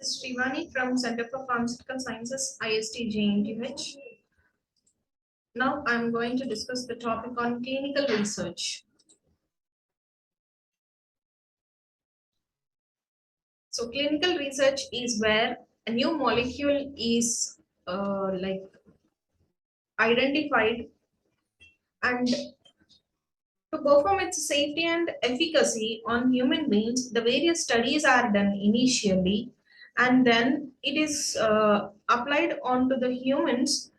is Srivani from Center for Pharmaceutical Sciences, IST JNTH. Now I'm going to discuss the topic on clinical research. So clinical research is where a new molecule is identified, and to perform its safety and efficacy on human beings, the various studies are done initially, and then it is applied onto the humans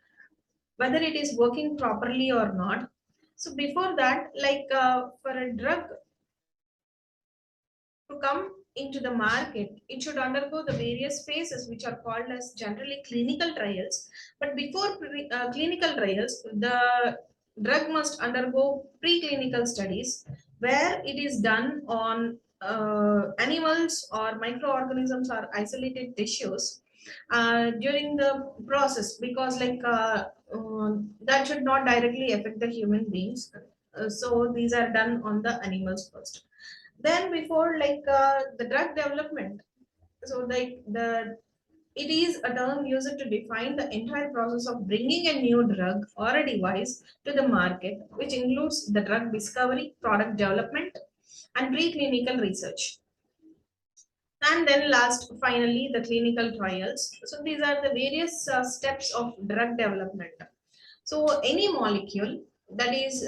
whether it is working properly or not. So before that, for a drug to come into the market, it should undergo the various phases which are called as generally clinical trials. But before clinical trials, the drug must undergo preclinical studies where it is done on animals or microorganisms or isolated tissues during the process, because that should not directly affect the human beings. So these are done on the animals first. Then before the drug development, so the it is a term used to define the entire process of bringing a new drug or a device to the market, which includes the drug discovery, product development, and preclinical research. And then last, finally, the clinical trials. So these are the various steps of drug development. So any molecule that is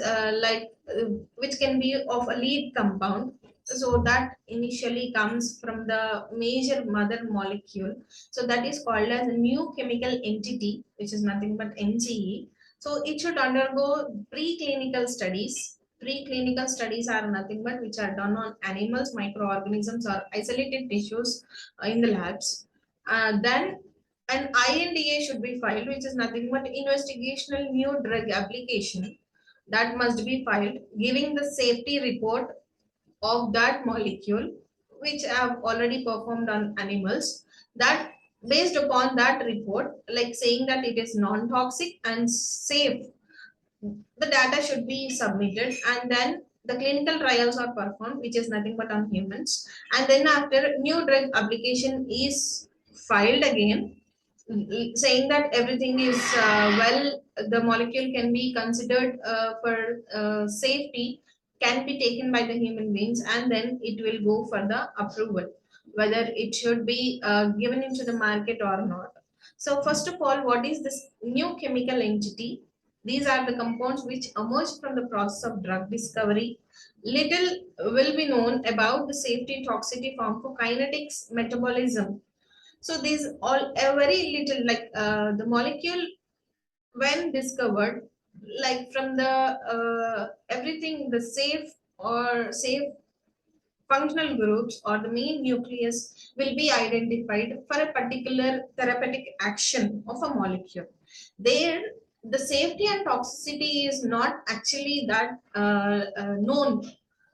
which can be of a lead compound, so that initially comes from the major mother molecule. So that is called as a new chemical entity, which is nothing but NCE. So it should undergo preclinical studies. Preclinical studies are nothing but which are done on animals, microorganisms, or isolated tissues in the labs. Then an INDA should be filed, which is nothing but investigational new drug application, that must be filed, giving the safety report of that molecule, which have already performed on animals. That based upon that report, like saying that it is non-toxic and safe, the data should be submitted, and then the clinical trials are performed, which is nothing but on humans. And then after, new drug application is filed again, saying that everything is well, the molecule can be considered for safety, can be taken by the human beings, and then it will go for the approval, whether it should be given into the market or not. So first of all, what is this new chemical entity? These are the compounds which emerge from the process of drug discovery. Little will be known about the safety, toxicity, pharmacokinetics, metabolism. So these all a very little, the molecule when discovered, like from the everything, the safe functional groups or the main nucleus will be identified for a particular therapeutic action of a molecule. There, the safety and toxicity is not actually that known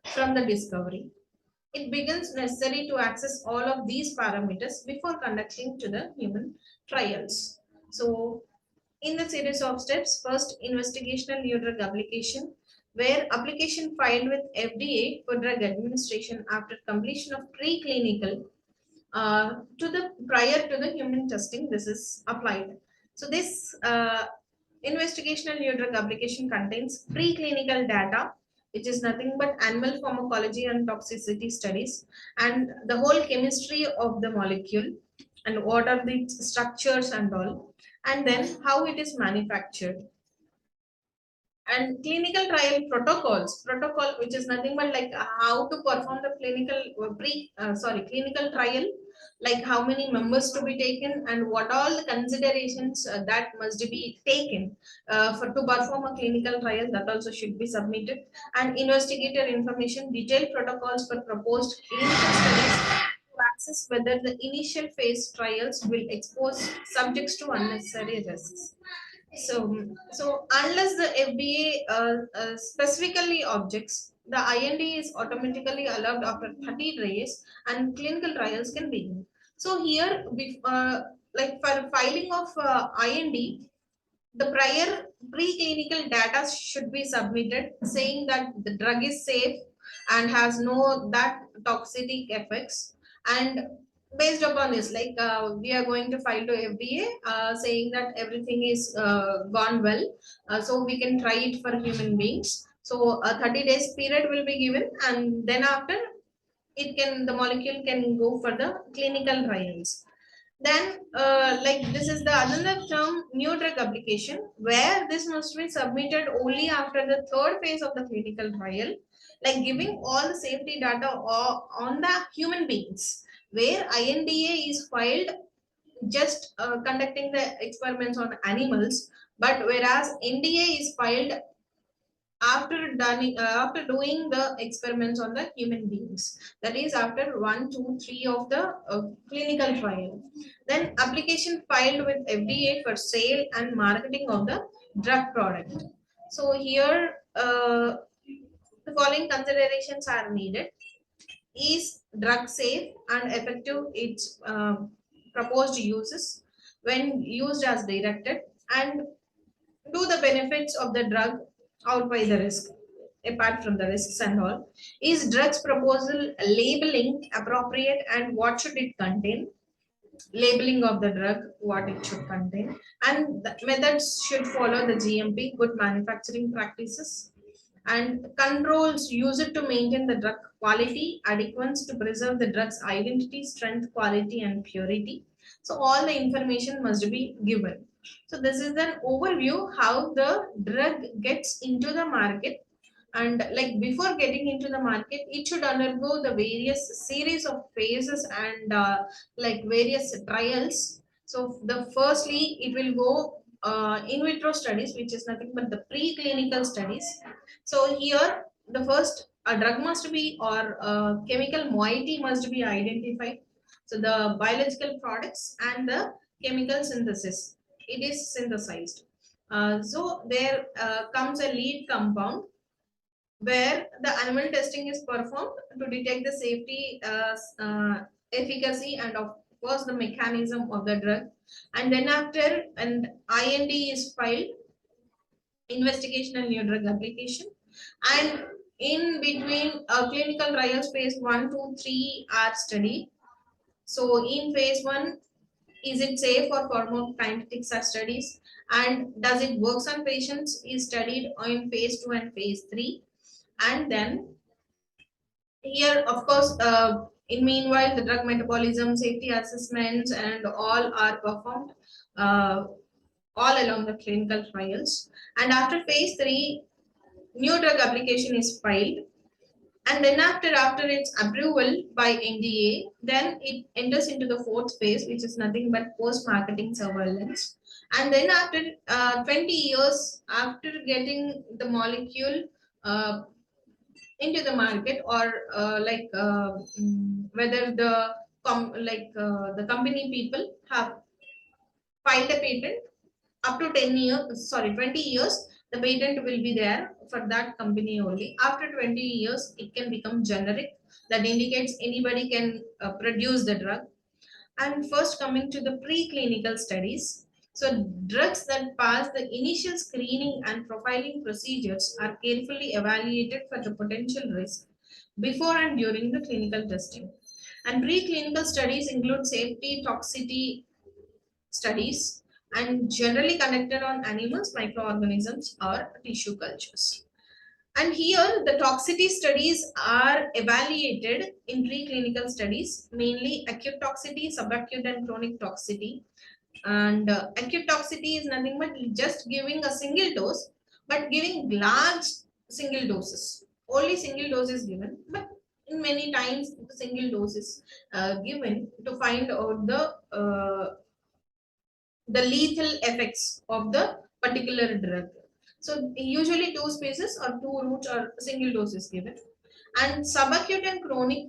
from the discovery. It becomes necessary to access all of these parameters before conducting to the human trials. So in the series of steps, first, investigational new drug application, where application filed with FDA for drug administration after completion of preclinical to the prior to the human testing, this is applied. So this investigational new drug application contains preclinical data, which is nothing but animal pharmacology and toxicity studies, and the whole chemistry of the molecule, and what are the structures and all, and then how it is manufactured. And clinical trial protocol, which is nothing but like how to perform the clinical trial, like how many members to be taken and what all the considerations that must be taken for to perform a clinical trial, that also should be submitted. And investigator information, detailed protocols for proposed clinical studies to access whether the initial phase trials will expose subjects to unnecessary risks. So unless the FDA specifically objects, the IND is automatically allowed after 30 days, and clinical trials can begin. So here, like for filing of IND, the prior preclinical data should be submitted, saying that the drug is safe and has no that toxic effects. And based upon this, like we are going to file to FDA saying that everything is gone well, so we can try it for human beings. So a 30 days period will be given, and then after it can, the molecule can go for the clinical trials. Then like this is the another term, new drug application, where this must be submitted only after the third phase of the clinical trial, like giving all the safety data on the human beings, where INDA is filed just conducting the experiments on animals, but whereas NDA is filed after doing the experiments on the human beings, that is after 1 2 3 of the clinical trial. Then application filed with FDA for sale and marketing of the drug product. So here the following considerations are needed: is drug safe and effective its proposed uses when used as directed, and do the benefits of the drug outweigh the risk apart from the risks and all? Is drugs proposal labeling appropriate, and what should it contain? Labeling of the drug, what it should contain, and the methods should follow the GMP, good manufacturing practices, and controls used to maintain the drug quality, adequacy to preserve the drug's identity, strength, quality, and purity. So all the information must be given. So this is an overview how the drug gets into the market, and like before getting into the market it should undergo the various series of phases and like various trials. So the firstly it will go in vitro studies, which is nothing but the preclinical studies. So here the first, a drug must be, or chemical moiety must be identified. So the biological products and the chemical synthesis, it is synthesized. So there comes a lead compound where the animal testing is performed to detect the safety, efficacy, and of course the mechanism of the drug. And then after an IND is filed, investigational new drug application, and in between clinical trials phase 1 2 3 are studied. So in phase 1, is it safe for pharmacokinetics are studies, and does it works on patients is studied in phase 2 and phase 3. And then here of course in meanwhile the drug metabolism, safety assessments, and all are performed uh, all along the clinical trials. And after phase 3, new drug application is filed, and then after its approval by NDA, then it enters into the fourth phase, which is nothing but post marketing surveillance. And then after 20 years after getting the molecule uh, into the market, or whether the the company people have filed a patent, up to 10 years, sorry, 20 years, the patent will be there for that company only. After 20 years it can become generic, that indicates anybody can produce the drug. And first coming to the preclinical studies, so drugs that pass the initial screening and profiling procedures are carefully evaluated for the potential risk before and during the clinical testing. And preclinical studies include safety, toxicity studies, and generally conducted on animals, microorganisms, or tissue cultures. And here, the toxicity studies are evaluated in preclinical studies, mainly acute toxicity, subacute, and chronic toxicity. And acute toxicity is nothing but just giving a single dose, but giving large single doses. Only single dose is given, but in many times the single dose is given to find out the lethal effects of the particular drug. So usually two spaces or two routes or single doses given. And subacute and chronic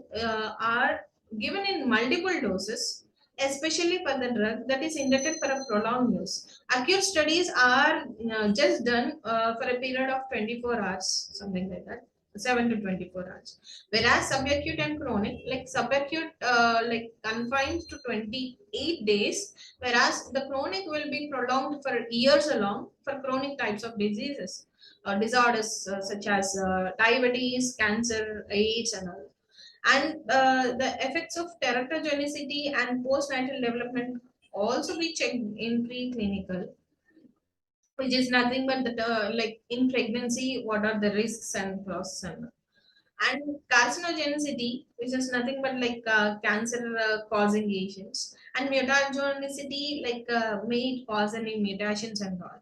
are given in multiple doses, especially for the drug that is intended for a prolonged use. Acute studies are just done for a period of 24 hours, something like that, 7 to 24 hours. Whereas subacute and chronic, like subacute like confines to 28 days, whereas the chronic will be prolonged for years along for chronic types of diseases or disorders such as diabetes, cancer, AIDS, and all. And the effects of teratogenicity and postnatal development also be checked in preclinical, which is nothing but the like in pregnancy, what are the risks and pros and carcinogenicity, which is nothing but like cancer causing agents, and mutagenicity, like may it cause any mutations and all.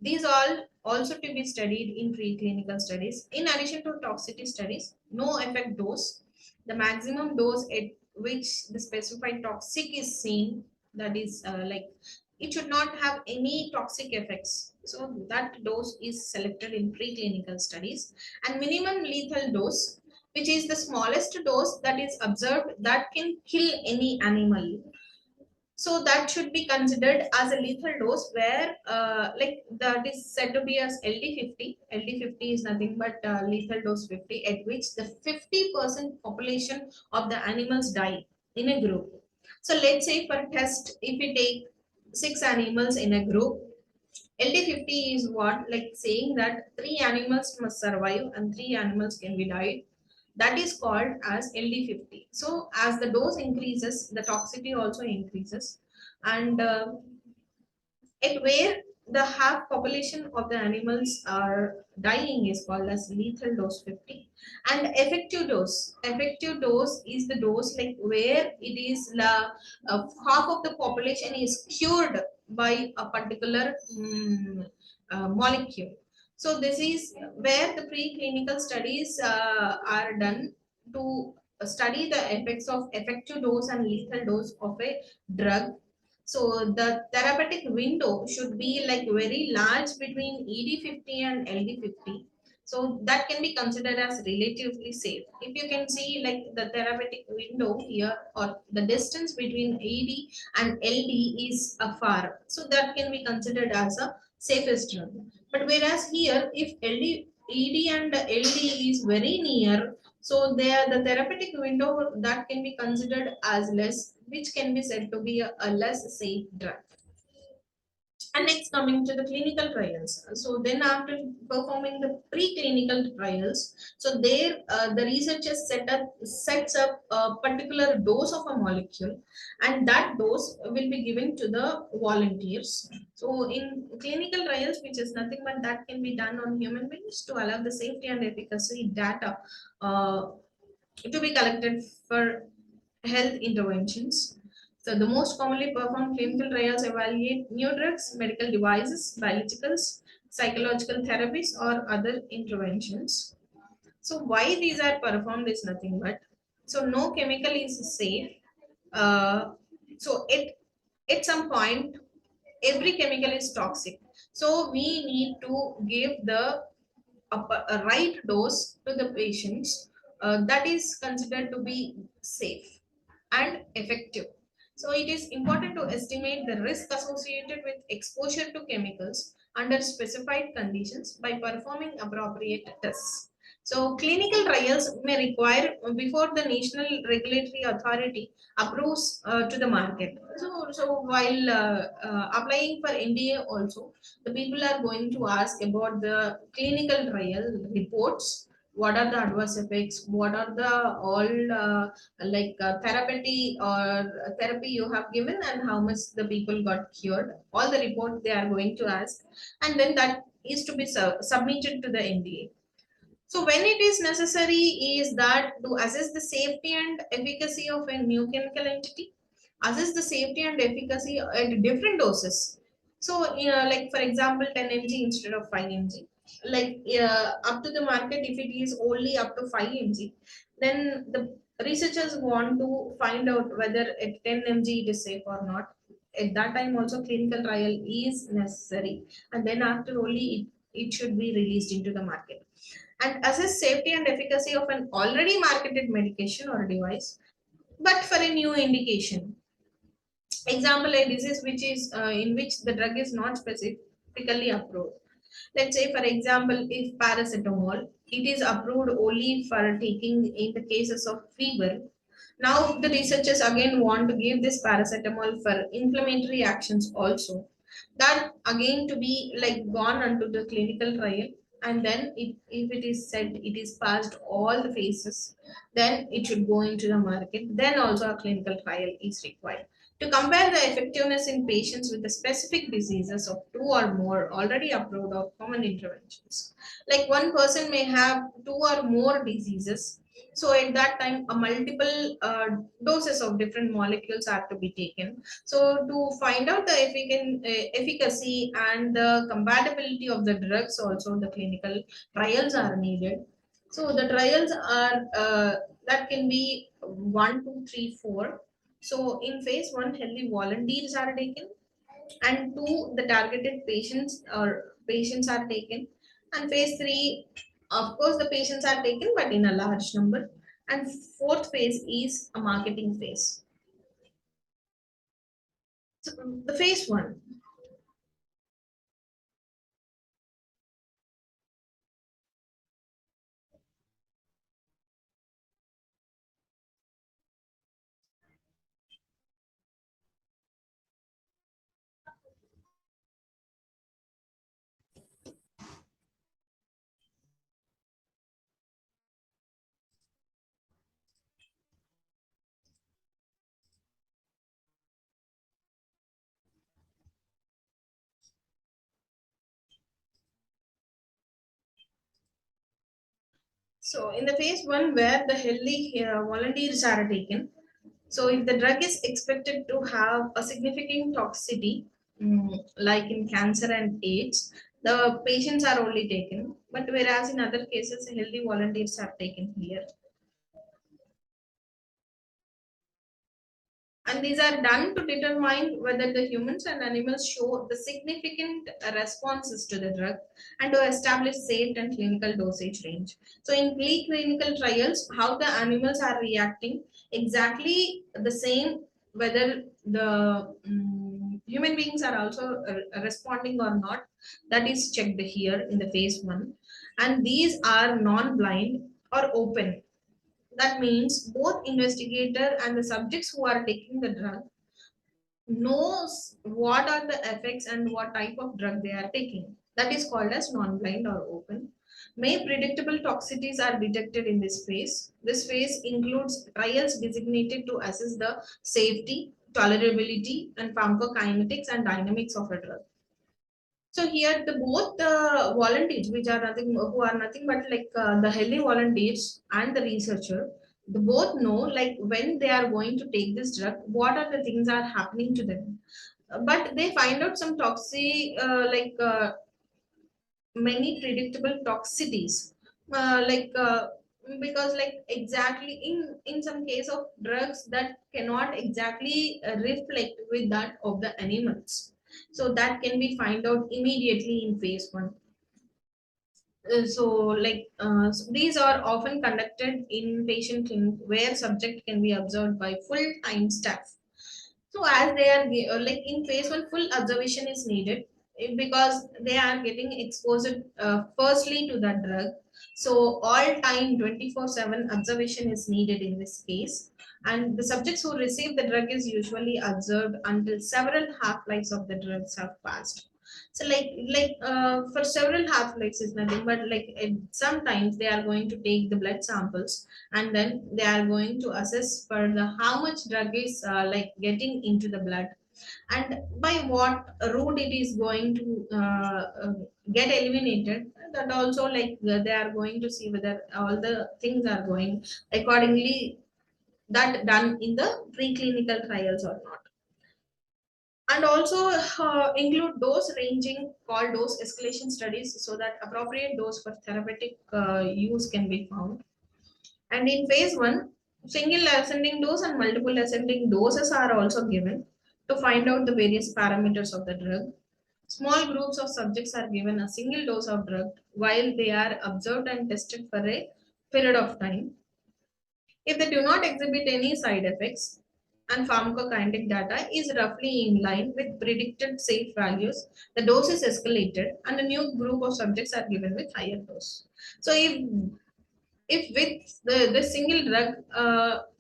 These all also to be studied in preclinical studies. In addition to toxicity studies, no effect dose, the maximum dose at which the specified toxic is seen, that is like it should not have any toxic effects. So that dose is selected in preclinical studies, and minimum lethal dose, which is the smallest dose that is observed that can kill any animal, so that should be considered as a lethal dose where like that is said to be as LD50. LD50 is nothing but lethal dose 50, at which the 50% population of the animals die in a group. So let's say for test, if we take 6 animals in a group, LD50 is what, like saying that 3 animals must survive and 3 animals can be died. That is called as LD50. So as the dose increases, the toxicity also increases, and at where the half population of the animals are dying is called as lethal dose 50. And effective dose is the dose like where it is half of the population is cured by a particular molecule. So this is where the preclinical studies are done to study the effects of effective dose and lethal dose of a drug. So the therapeutic window should be like very large between ED50 and LD50. So that can be considered as relatively safe. If you can see like the therapeutic window here, or the distance between ED and LD is far. So that can be considered as a safest drug. But whereas here, if ED and LD is very near, so there the therapeutic window that can be considered as less, which can be said to be a less safe drug. And next, coming to the clinical trials. So then after performing the preclinical trials, so there the researchers sets up a particular dose of a molecule, and that dose will be given to the volunteers. So in clinical trials, which is nothing but that can be done on human beings to allow the safety and efficacy data to be collected for health interventions. So the most commonly performed clinical trials evaluate new drugs, medical devices, biologicals, psychological therapies, or other interventions. So why these are performed is nothing but, so no chemical is safe. Uh, so at some point every chemical is toxic. So we need to give a right dose to the patients that is considered to be safe and effective. So it is important to estimate the risk associated with exposure to chemicals under specified conditions by performing appropriate tests. So clinical trials may require before the national regulatory authority approves to the market. So while applying for NDA also, the people are going to ask about the clinical trial reports. What are the adverse effects? What are the all therapy or therapy you have given, and how much the people got cured? All the report they are going to ask, and then that is to be submitted to the NDA. So when it is necessary is that to assess the safety and efficacy of a new chemical entity, assess the safety and efficacy at different doses. So, like for example, 10 mg instead of 5 mg. Like up to the market, if it is only up to 5 mg, then the researchers want to find out whether at 10 mg it is safe or not. At that time, also clinical trial is necessary, and then after only it should be released into the market and assess safety and efficacy of an already marketed medication or device, but for a new indication. Example, a disease which is in which the drug is not specifically approved. Let's say, for example, if paracetamol, it is approved only for taking in the cases of fever. Now the researchers again want to give this paracetamol for inflammatory actions also. That again to be like gone onto the clinical trial and then if it is said it is passed all the phases, then it should go into the market. Then also a clinical trial is required to compare the effectiveness in patients with the specific diseases of two or more already approved or common interventions. Like one person may have two or more diseases, so at that time a multiple doses of different molecules are to be taken. So to find out the efficacy and the compatibility of the drugs, also the clinical trials are needed. So the trials are that can be one, two, three, four. So in phase one, healthy volunteers are taken, and two, the targeted patients are taken, and phase three, of course, the patients are taken, but in a large number. And fourth phase is a marketing phase. So the phase one. So in the phase one, where the healthy volunteers are taken, so if the drug is expected to have a significant toxicity, like in cancer and AIDS, the patients are only taken. But whereas in other cases, healthy volunteers are taken here. And these are done to determine whether the humans and animals show the significant responses to the drug and to establish safe and clinical dosage range. So in preclinical trials, how the animals are reacting exactly the same, whether the human beings are also responding or not, that is checked here in the phase one. And these are non-blind or open. That means both investigator and the subjects who are taking the drug knows what are the effects and what type of drug they are taking. That is called as non-blind or open. May predictable toxicities are detected in this phase. This phase includes trials designated to assess the safety, tolerability, and pharmacokinetics and dynamics of a drug. So here the both the volunteers, which are nothing who are nothing but like the healthy volunteers and the researcher, they both know like when they are going to take this drug, what are the things are happening to them. But they find out some toxic, many predictable toxicities, because like exactly in some case of drugs that cannot exactly reflect with that of the animals, so that can be find out immediately in phase one. So these are often conducted in patient clinic where subject can be observed by full-time staff. So as they are like in phase one, full observation is needed, because they are getting exposed firstly to that drug. So all time 24/7 observation is needed in this case. And the subjects who receive the drug is usually observed until several half-lives of the drugs have passed. So for several half-lives is nothing but like sometimes they are going to take the blood samples, and then they are going to assess for the how much drug is like getting into the blood, and by what route it is going to get eliminated. That also like they are going to see whether all the things are going accordingly, that done in the preclinical trials or not. And also include dose ranging called dose escalation studies, so that appropriate dose for therapeutic use can be found. And in phase one, single ascending dose and multiple ascending doses are also given to find out the various parameters of the drug. Small groups of subjects are given a single dose of drug while they are observed and tested for a period of time. If they do not exhibit any side effects and pharmacokinetic data is roughly in line with predicted safe values, the dose is escalated and a new group of subjects are given with higher dose. So if with the single drug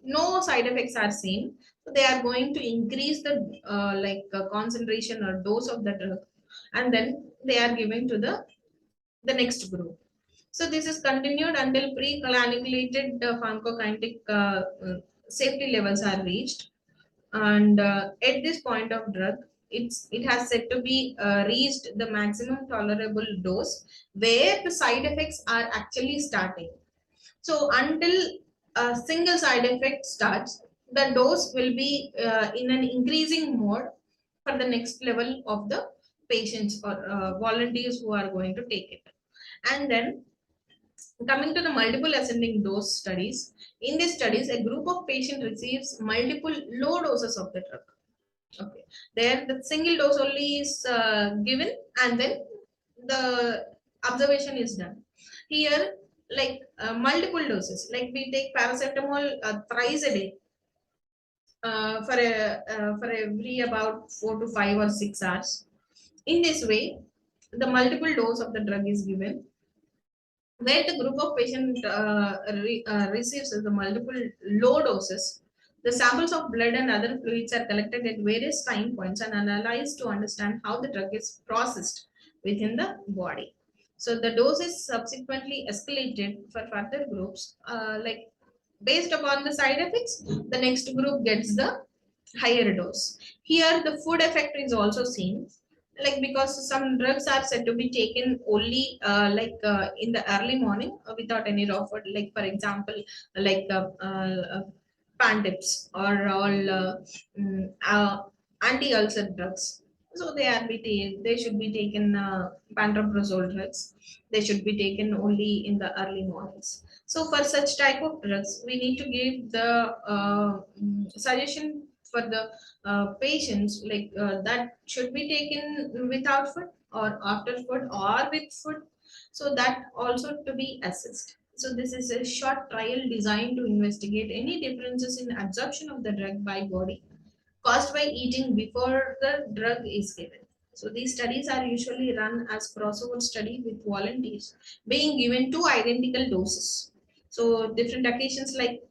no side effects are seen, so they are going to increase the concentration or dose of the drug, and then they are given to the the next group. So this is continued until pre-calculated pharmacokinetic safety levels are reached, and at this point of drug, it has said to be reached the maximum tolerable dose where the side effects are actually starting. So until a single side effect starts, the dose will be in an increasing mode for the next level of the patients or volunteers who are going to take it. And then coming to the multiple ascending dose studies, in these studies, a group of patients receives multiple low doses of the drug. Okay, there the single dose only is given, and then the observation is done. Here, like multiple doses, like we take paracetamol thrice a day for every about 4 to 5 or 6 hours. In this way, the multiple dose of the drug is given, where the group of patient receives the multiple low doses. The samples of blood and other fluids are collected at various time points and analyzed to understand how the drug is processed within the body. So the dose is subsequently escalated for further groups. Like based upon the side effects, the next group gets the higher dose. Here, the food effect is also seen, like because some drugs are said to be taken only in the early morning without any raw food. Like for example, like pan dips or all anti-ulcer drugs. So they should be taken pantoprazole drugs. They should be taken only in the early mornings. So for such type of drugs, we need to give the suggestion for the patients like that should be taken without food or after food or with food. So that also to be assessed. So this is a short trial designed to investigate any differences in absorption of the drug by body caused by eating before the drug is given. So these studies are usually run as crossover study with volunteers being given two identical doses. So different occasions like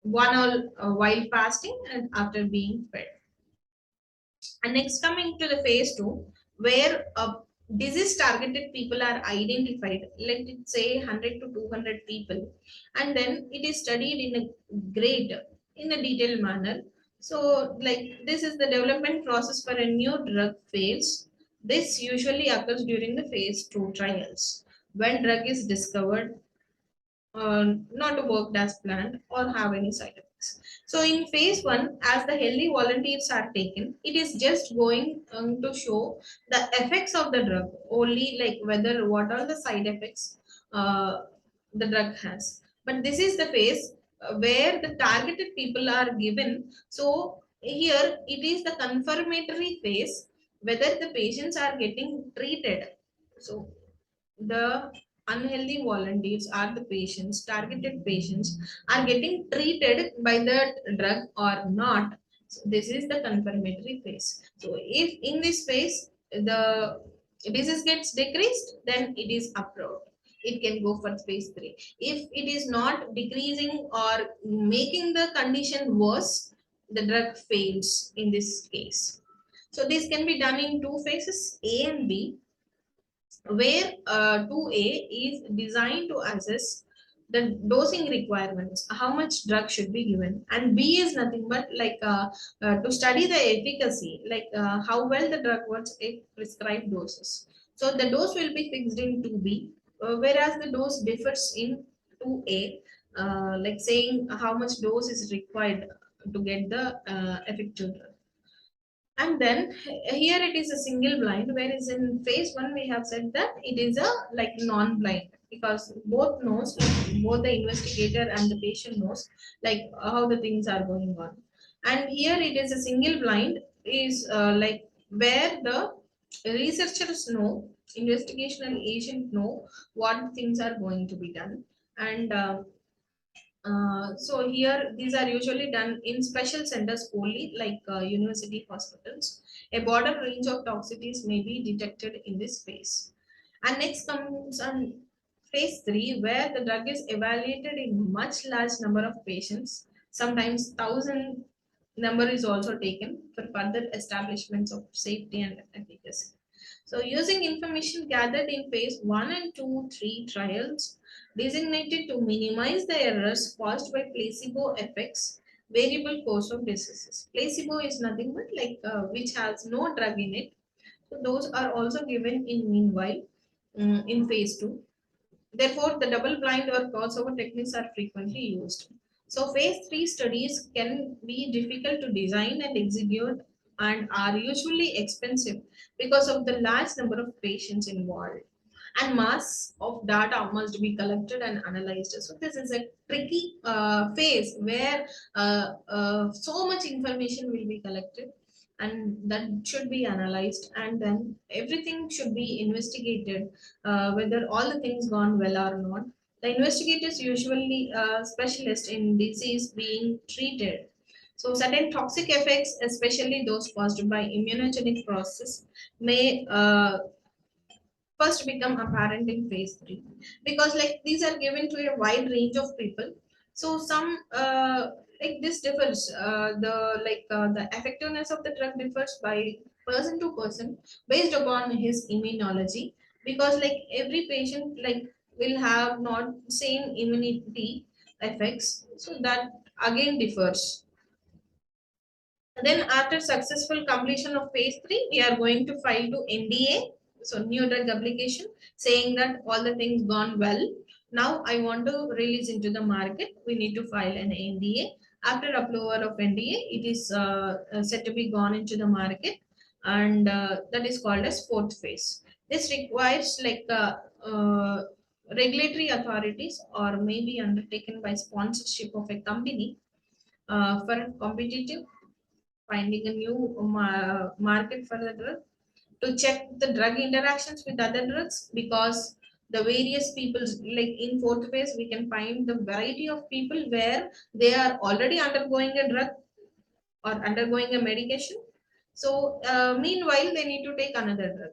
one all while fasting and after being fed. And next coming to the phase two, where disease targeted people are identified, let it say 100 to 200 people, and then it is studied in a grade in a detailed manner. So, like this is the development process for a new drug phase. This usually occurs during the phase two trials when drug is discovered not to work as planned or have any side effects. So in phase one, as the healthy volunteers are taken, it is just going to show the effects of the drug only, like whether what are the side effects the drug has. But this is the phase where the targeted people are given. So here it is the confirmatory phase whether the patients are getting treated. So the unhealthy volunteers are the patients, targeted patients, are getting treated by the drug or not. So this is the confirmatory phase. So if in this phase the disease gets decreased, then it is approved. It can go for phase three. If it is not decreasing or making the condition worse, the drug fails in this case. So this can be done in two phases, A and B, where 2A is designed to assess the dosing requirements, how much drug should be given, and B is nothing but like to study the efficacy, like how well the drug works at prescribed doses. So the dose will be fixed in 2B, whereas the dose differs in 2A, like saying how much dose is required to get the effective drug. And then here it is a single blind, whereas in phase one we have said that it is a like non-blind, because both knows, like, both the investigator and the patient knows like how the things are going on. And here it is a single blind is like where the researchers know, investigational agent know what things are going to be done. And so here, these are usually done in special centers only, like university hospitals. A broader range of toxicities may be detected in this phase. And next comes on phase three, where the drug is evaluated in much large number of patients. Sometimes thousand number is also taken for further establishments of safety and efficacy. So using information gathered in phase 1 and 2, 3 trials designated to minimize the errors caused by placebo effects, variable course of diseases. Placebo is nothing but like which has no drug in it. So those are also given in meanwhile in phase 2. Therefore, the double-blind or crossover techniques are frequently used. So, phase 3 studies can be difficult to design and execute and are usually expensive because of the large number of patients involved and mass of data must be collected and analyzed. So this is a tricky phase where so much information will be collected and that should be analyzed, and then everything should be investigated whether all the things gone well or not. The investigators usually specialists in disease being treated. So certain toxic effects, especially those caused by immunogenic process, may first become apparent in phase 3 because like these are given to a wide range of people. So some like this differs the effectiveness of the drug differs by person to person based upon his immunology, because like every patient like will have not same immunity effects, so that again differs. Then after successful completion of phase 3, we are going to file to NDA, so new drug application, saying that all the things gone well. Now I want to release into the market. We need to file an NDA. After approval of NDA, it is said to be gone into the market, and that is called as fourth phase. This requires regulatory authorities or may be undertaken by sponsorship of a company for competitive finding a new market for the drug, to check the drug interactions with other drugs, because the various people like in fourth phase we can find the variety of people where they are already undergoing a drug or undergoing a medication. So meanwhile they need to take another drug.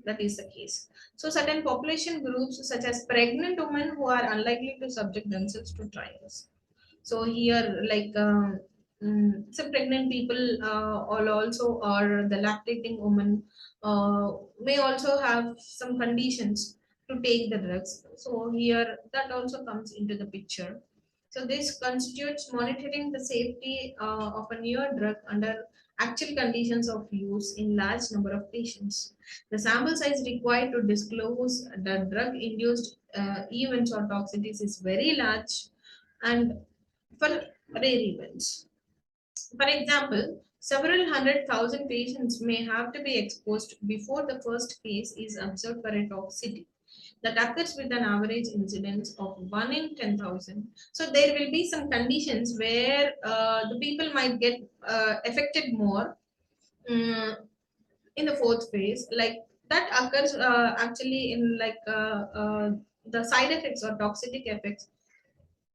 That is the case. So certain population groups such as pregnant women who are unlikely to subject themselves to trials. So here, some pregnant people, all also, or the lactating woman, may also have some conditions to take the drugs. So here, that also comes into the picture. So this constitutes monitoring the safety of a newer drug under actual conditions of use in large number of patients. The sample size required to disclose the drug-induced events or toxicities is very large, and for rare events. For example, several hundred thousand patients may have to be exposed before the first case is observed for a toxicity that occurs with an average incidence of 1 in 10,000. So there will be some conditions where the people might get affected more mm, in the fourth phase. Like that occurs actually in the side effects or toxic effects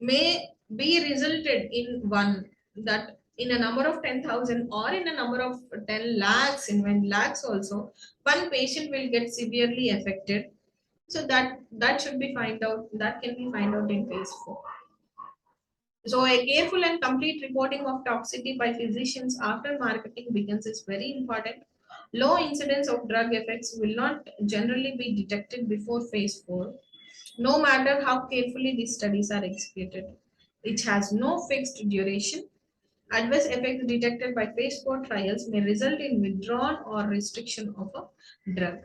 may be resulted in one, that in a number of 10,000 or in a number of 10 lakhs, in 1 lakhs also, one patient will get severely affected. So that should be find out, that can be find out in phase 4. So a careful and complete reporting of toxicity by physicians after marketing begins is very important. Low incidence of drug effects will not generally be detected before phase 4, no matter how carefully these studies are executed. It has no fixed duration. Adverse effects detected by phase 4 trials may result in withdrawal or restriction of a drug.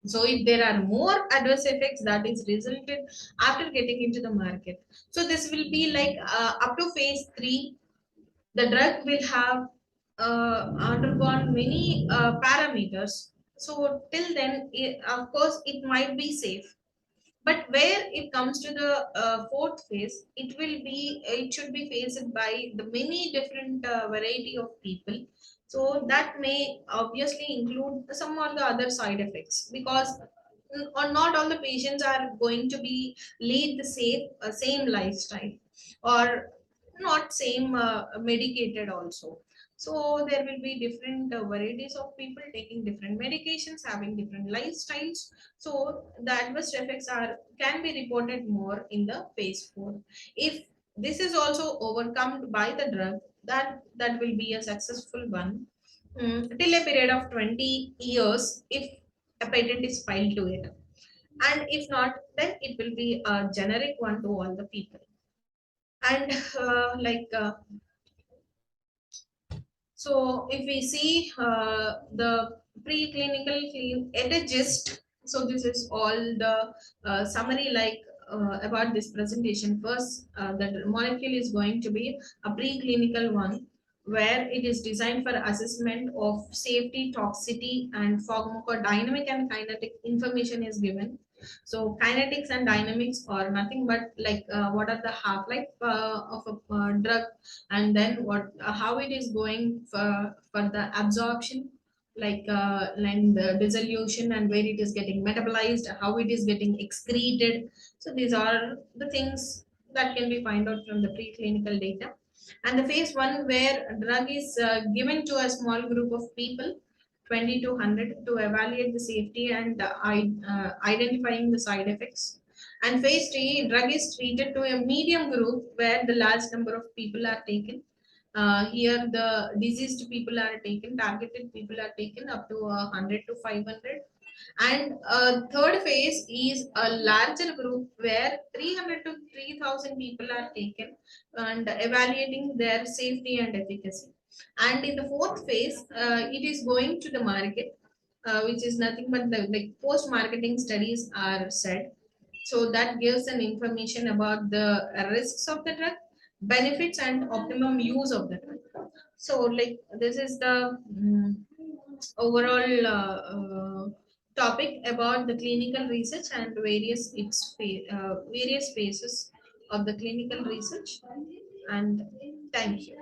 So if there are more adverse effects that is resulted after getting into the market, so this will be like up to phase 3, the drug will have undergone many parameters. So till then, of course, it might be safe, but where it comes to the fourth phase, it should be faced by the many different variety of people. So that may obviously include some or the other side effects, because or not all the patients are going to be lead the same lifestyle, or not same medicated also. So there will be different varieties of people taking different medications, having different lifestyles. So the adverse effects are can be reported more in the phase 4. If this is also overcome by the drug, that will be a successful one. till a period of 20 years if a patent is filed to it. And if not, then it will be a generic one to all the people. And so if we see the preclinical at a gist, so this is all the summary about this presentation. First, the molecule is going to be a preclinical one where it is designed for assessment of safety, toxicity, and pharmacodynamic and kinetic information is given. So kinetics and dynamics are nothing but what are the half-life of a drug, and then what how it is going for the absorption, and the dissolution, and where it is getting metabolized, how it is getting excreted. So these are the things that can be found out from the preclinical data. And the phase one, where a drug is given to a small group of people, 20 to 100, to evaluate the safety and identifying the side effects. And phase three, drug is treated to a medium group where the large number of people are taken. Here, the diseased people are taken, targeted people are taken up to 100 to 500. And third phase is a larger group where 300 to 3000 people are taken and evaluating their safety and efficacy. And in the fourth phase, it is going to the market, which is nothing but the post marketing studies are said. So that gives an information about the risks of the drug, benefits, and optimum use of the drug. So this is the overall topic about the clinical research and various phases of the clinical research. And thank you.